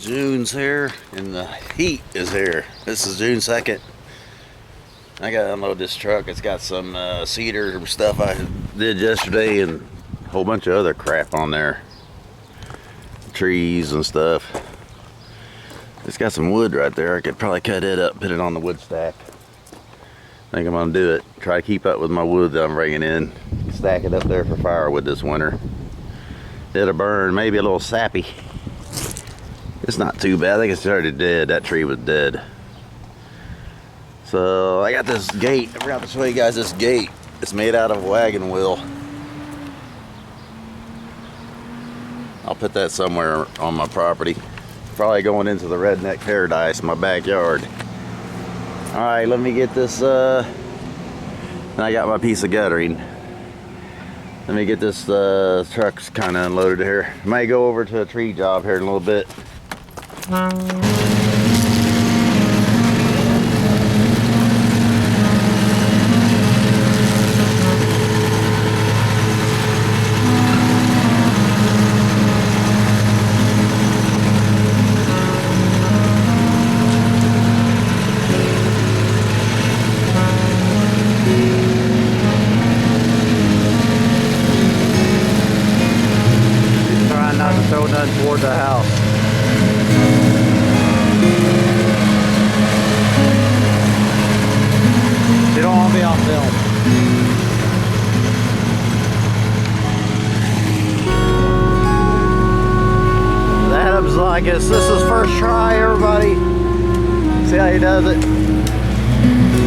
June's here and the heat is here. This is June 2nd. I gotta unload this truck. It's got some cedar stuff I did yesterday and a whole bunch of other crap on there. Trees and stuff. It's got some wood right there. I could probably cut it up, put it on the wood stack. I think I'm gonna do it. Try to keep up with my wood that I'm bringing in. Stack it up there for firewood this winter. It'll burn, maybe a little sappy. It's not too bad. I think it's already dead. That tree was dead. So I got this gate. I forgot to show you guys this gate. It's made out of wagon wheel. I'll put that somewhere on my property. Probably going into the redneck paradise in my backyard. Alright, let me get this and I got my piece of guttering. Let me get this truck's kind of unloaded here. I might go over to a tree job here in a little bit. Trying not to throw nothing toward the house. You don't want to be on film. Adam's like this is first try, everybody. See how he does it?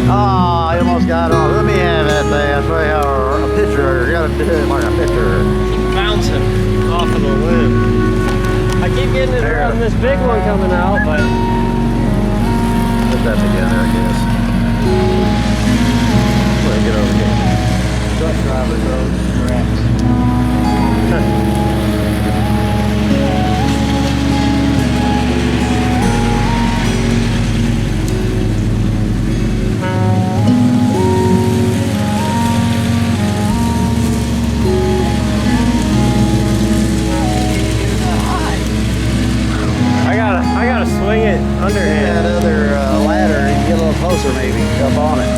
Oh, he almost got it on. Let me have that thing. I'll show you how a picture. You gotta do it like a picture. Keep bouncing off of the limb. I keep getting it around this big one coming out, but put that together, I guess. Get over here. Truck driver goes rats. I gotta swing it underhand. That other ladder, you can get a little closer maybe, jump on it.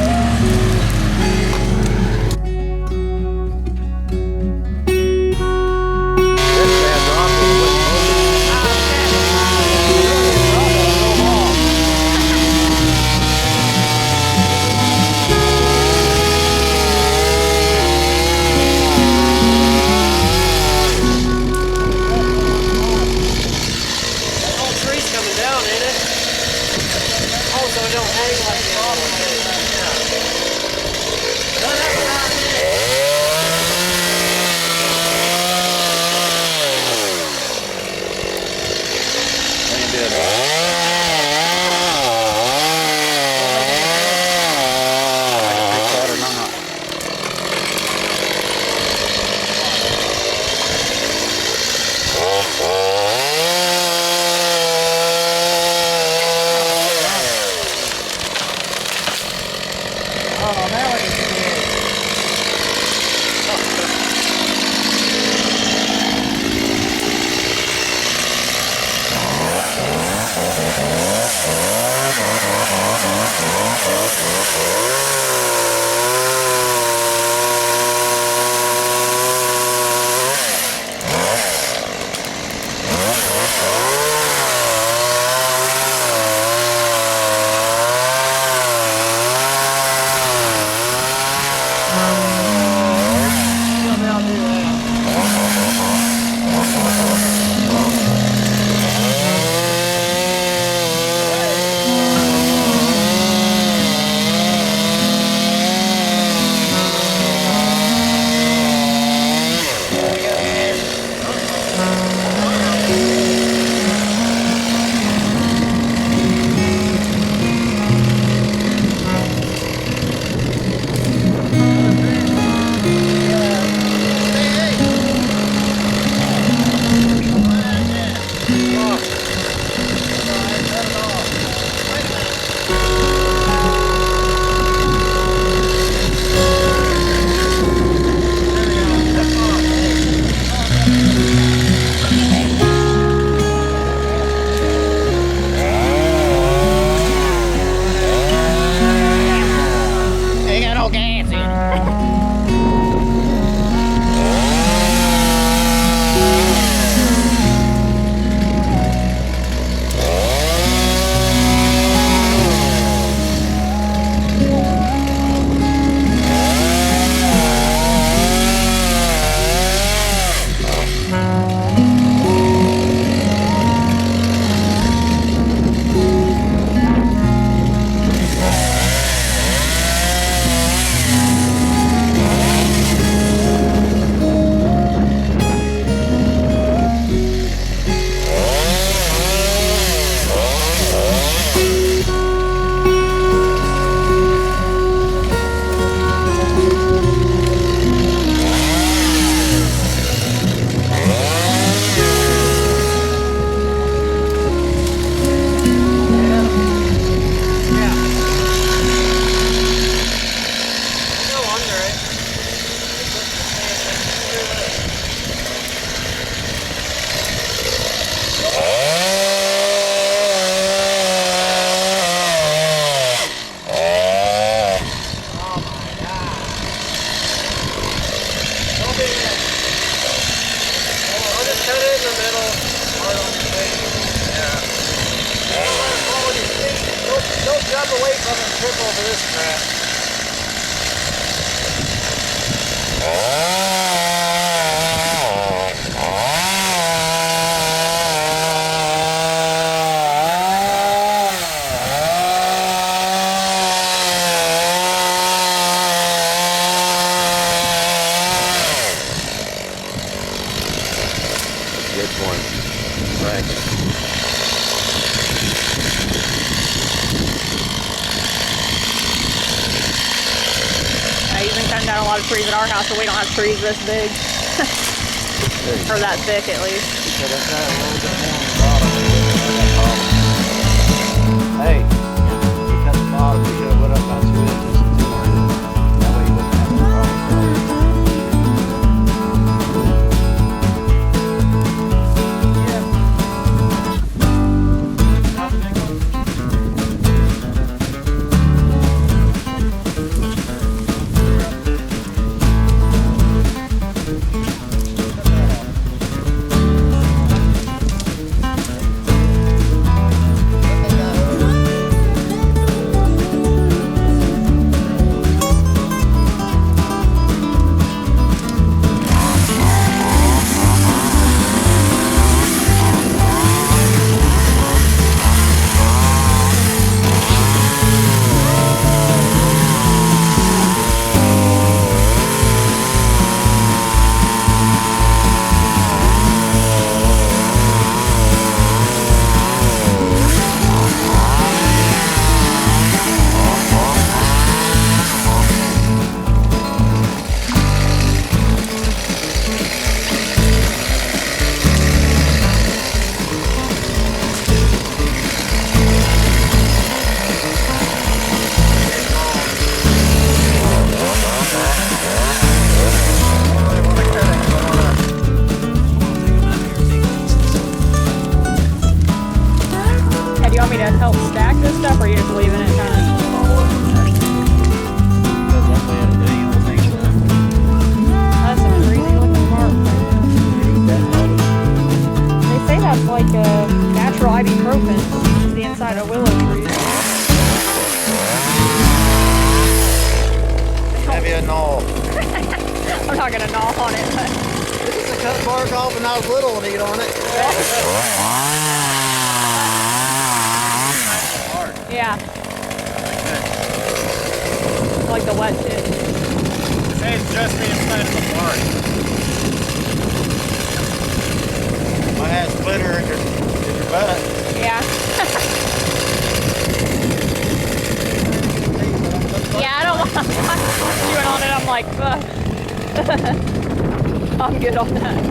up away from it and trip over this crap. Good one. Right. You've been cutting down a lot of trees at our house, but we don't have trees this big. Or that thick, at least. So that's not a little bit more on the bottom. Hey, you cut the bottom, you should have went up about 2 inches. That way you wouldn't have no problem. Do you want me to help stack this stuff, or are you just leaving it kind of? That's some crazy looking bark. They say that's like a natural ibuprofen. It's the inside of willow trees. Have you a gnaw? I'm not gonna gnaw on it, but This is a cut bark off when I was little and eat on it. yeah. Like the wet tip. Say it's just the inside of the bark. Might have splitter in your butt. Yeah. Yeah, I don't want chewing on it. I'm like, ugh. I'm good on that.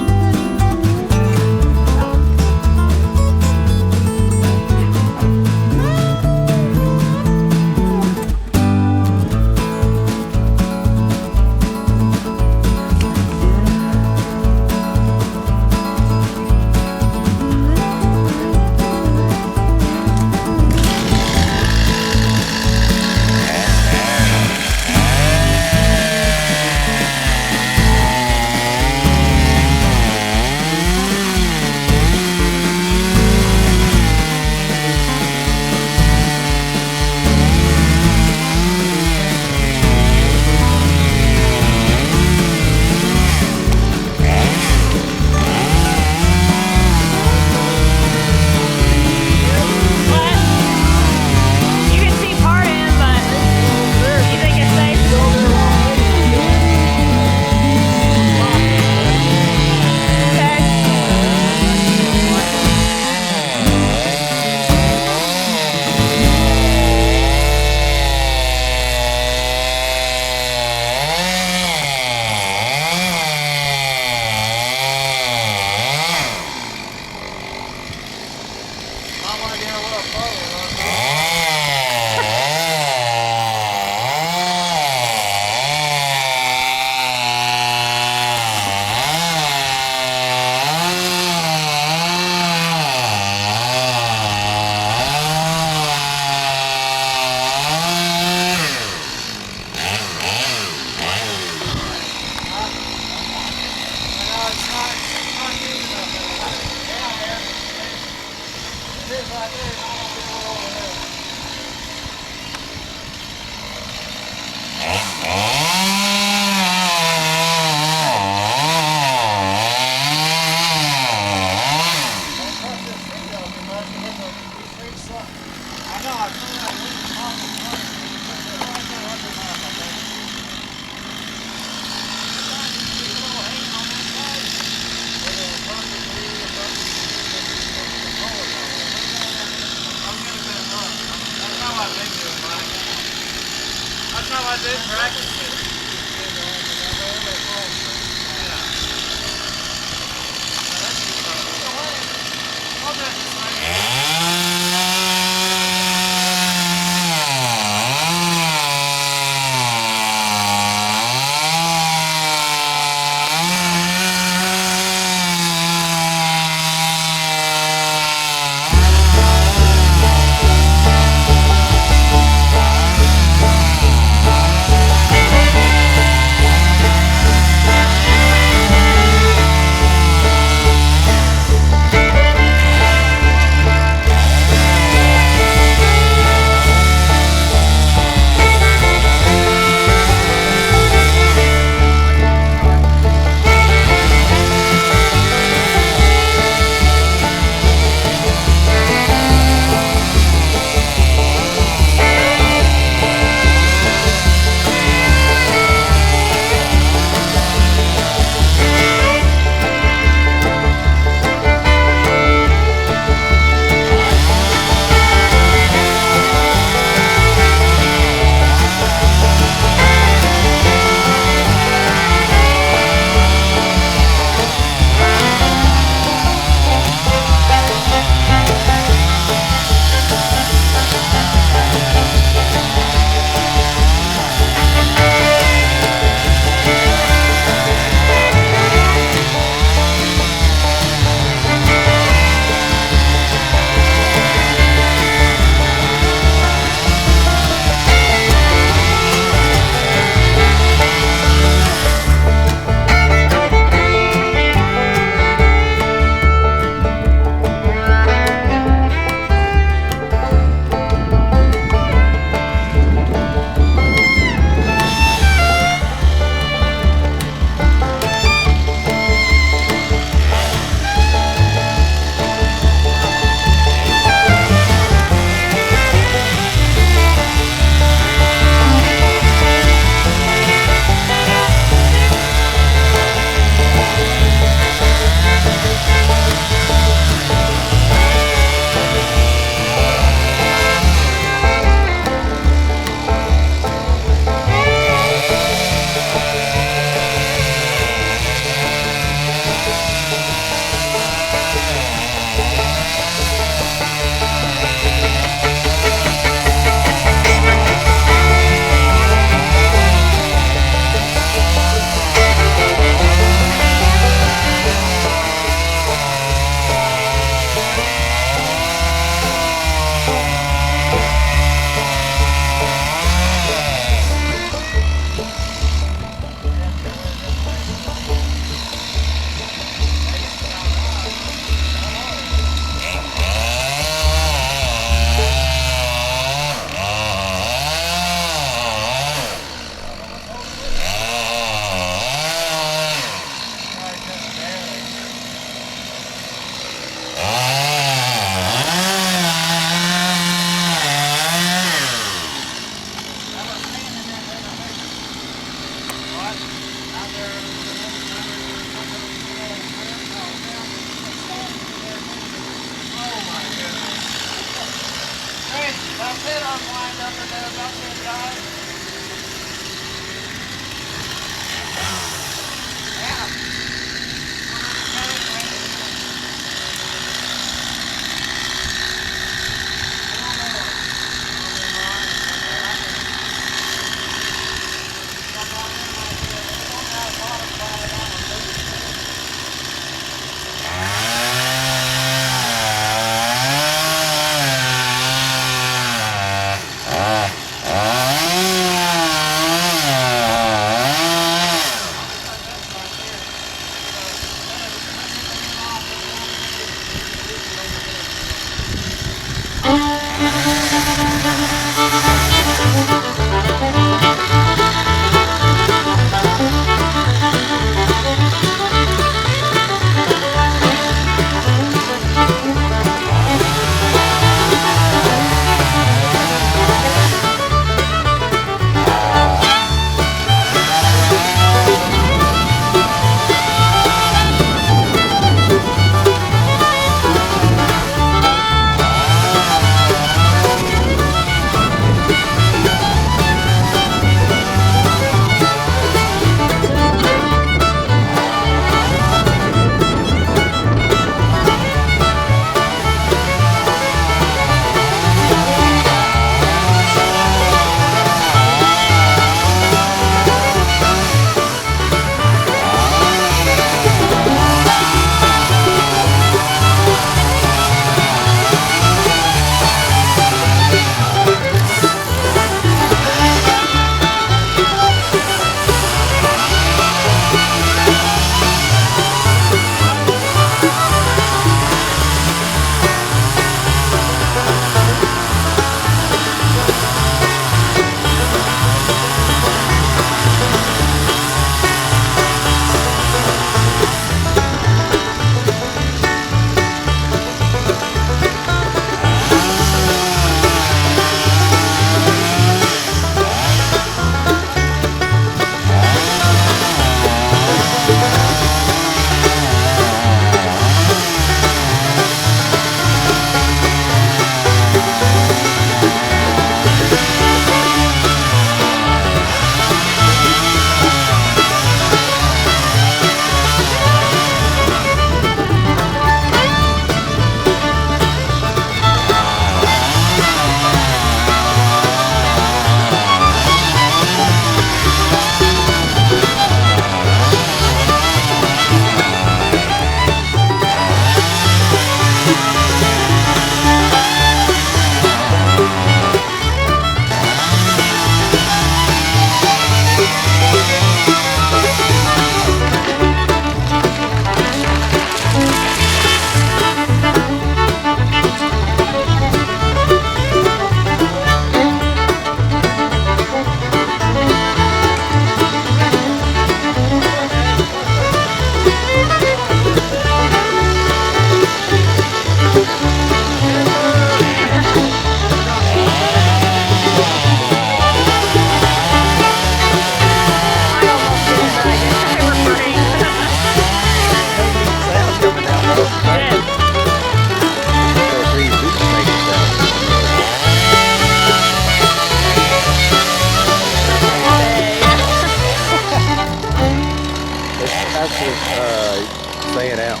staying out.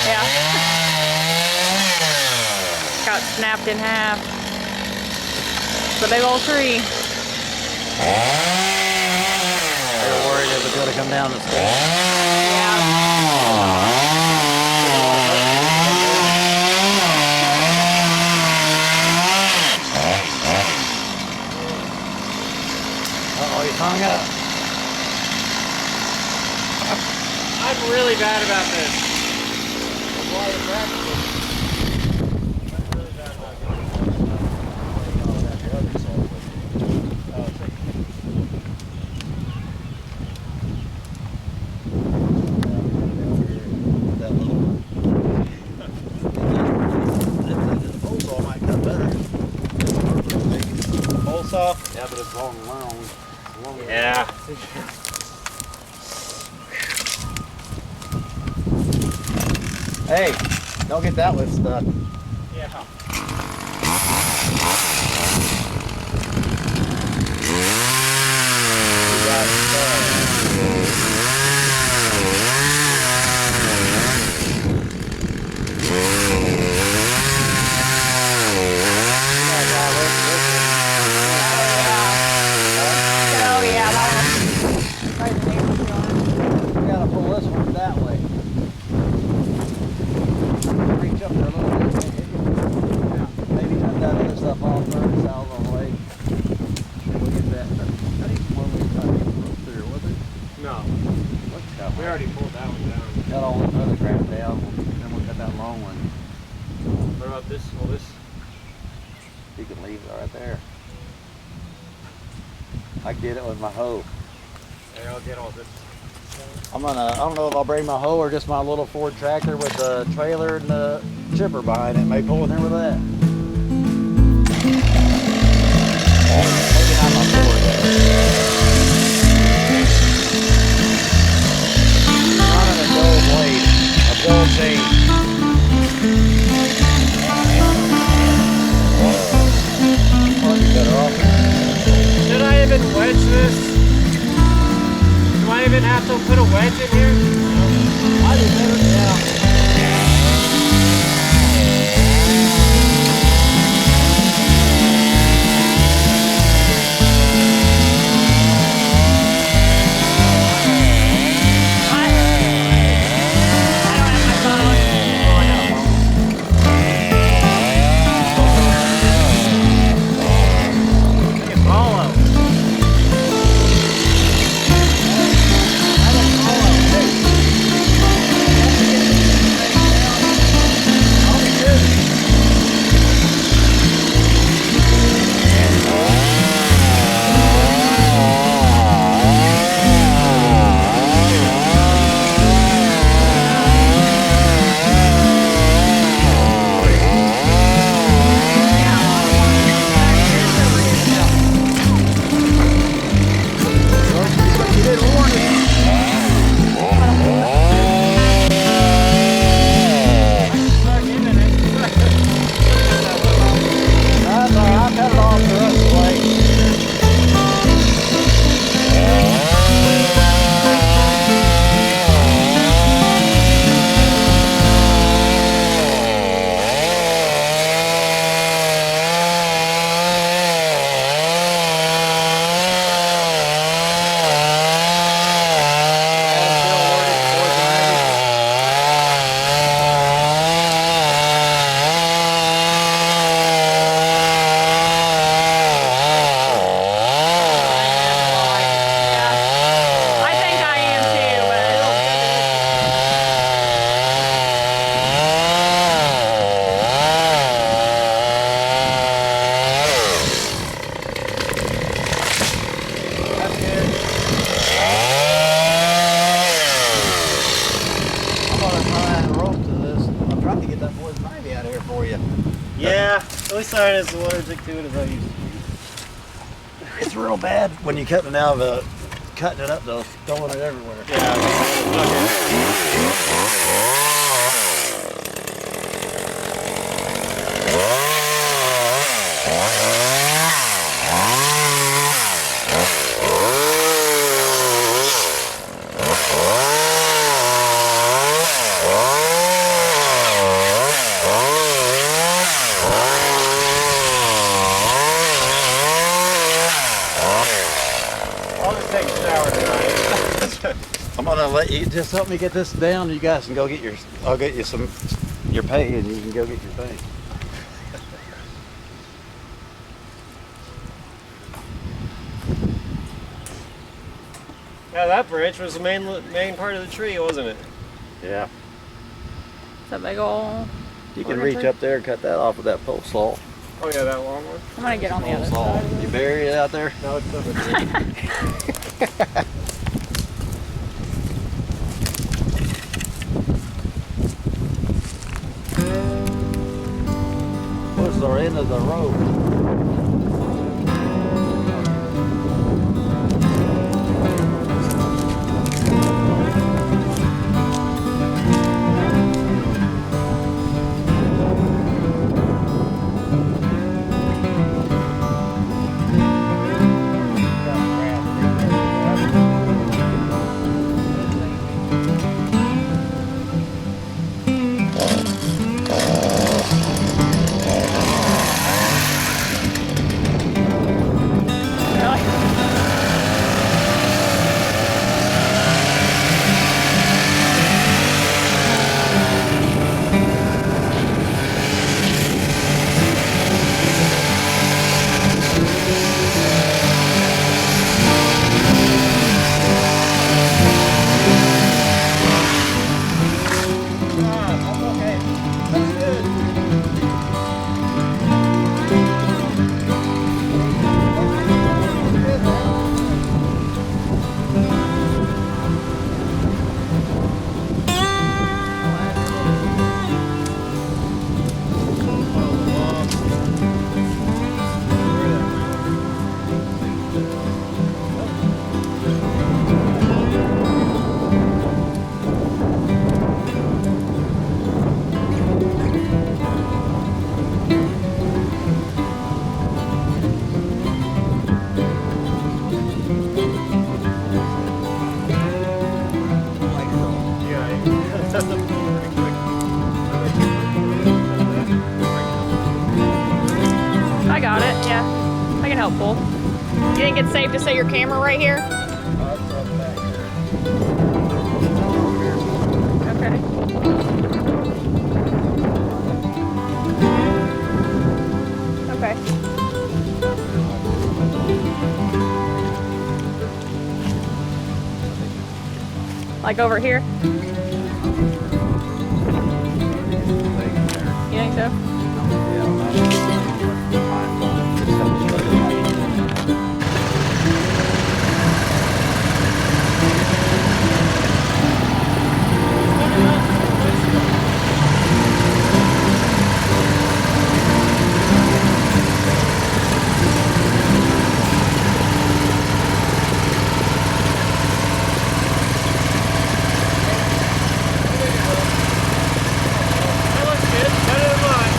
Yeah. Got snapped in half. It's a big old tree. They were worried it was going to come down the street. Yeah. Uh-oh, he's hung up. I'm really bad about this. Why the practice? I'm really bad about getting at the other side. That little the pole saw might cut better. Pole saw? Yeah, but it's long and long. Yeah. Hey, don't get that one stuck. Yeah. Oh yeah, that one. Right, the neighbor's doing We gotta pull this one that way. Reach up there a little bit. Maybe cut that other stuff off first out of the way. And we'll get that. I think one we cut through, was it? No, Let's cut we already pulled that one down. cut all the other crap down. Then we'll cut that long one. What about this? Well, this. You can leave it right there. I did it with my hoe. Hey, I'll get all this. I don't know if I'll bring my hoe or just my little Ford tractor with the trailer and the chipper behind it. May pull in there with that. Maybe not my Ford. Running a gold blade, a gold chain. Probably better off. Should I even wedge this? Do I even have to put a wedge in here? I did better, yeah. Yeah, at least I ain't as allergic to it as I used to be. It's real bad when you're cutting it out of cutting it up though, throwing it everywhere. Yeah, I'll just take a shower tonight. I'm gonna let you just help me get this down. You guys can go get your. I'll get you some your pay, and you can go get your thing. Yeah, that branch was the main part of the tree, wasn't it? Yeah. It's a big ol'. You can reach up there and cut that off with that pole saw. Oh yeah, that long one. I'm gonna get on the Pole other saw. side. You bury it out there. No, it's over there. What's the end of the road? helpful. You think it's safe to set your camera right here? Okay. Okay. Like over here? You think so? That looks good. Better than mine.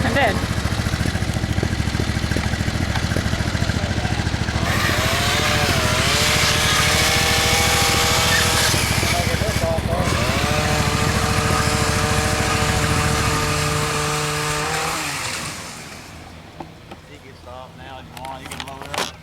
I did. You can stop now if you want. You can lower it up.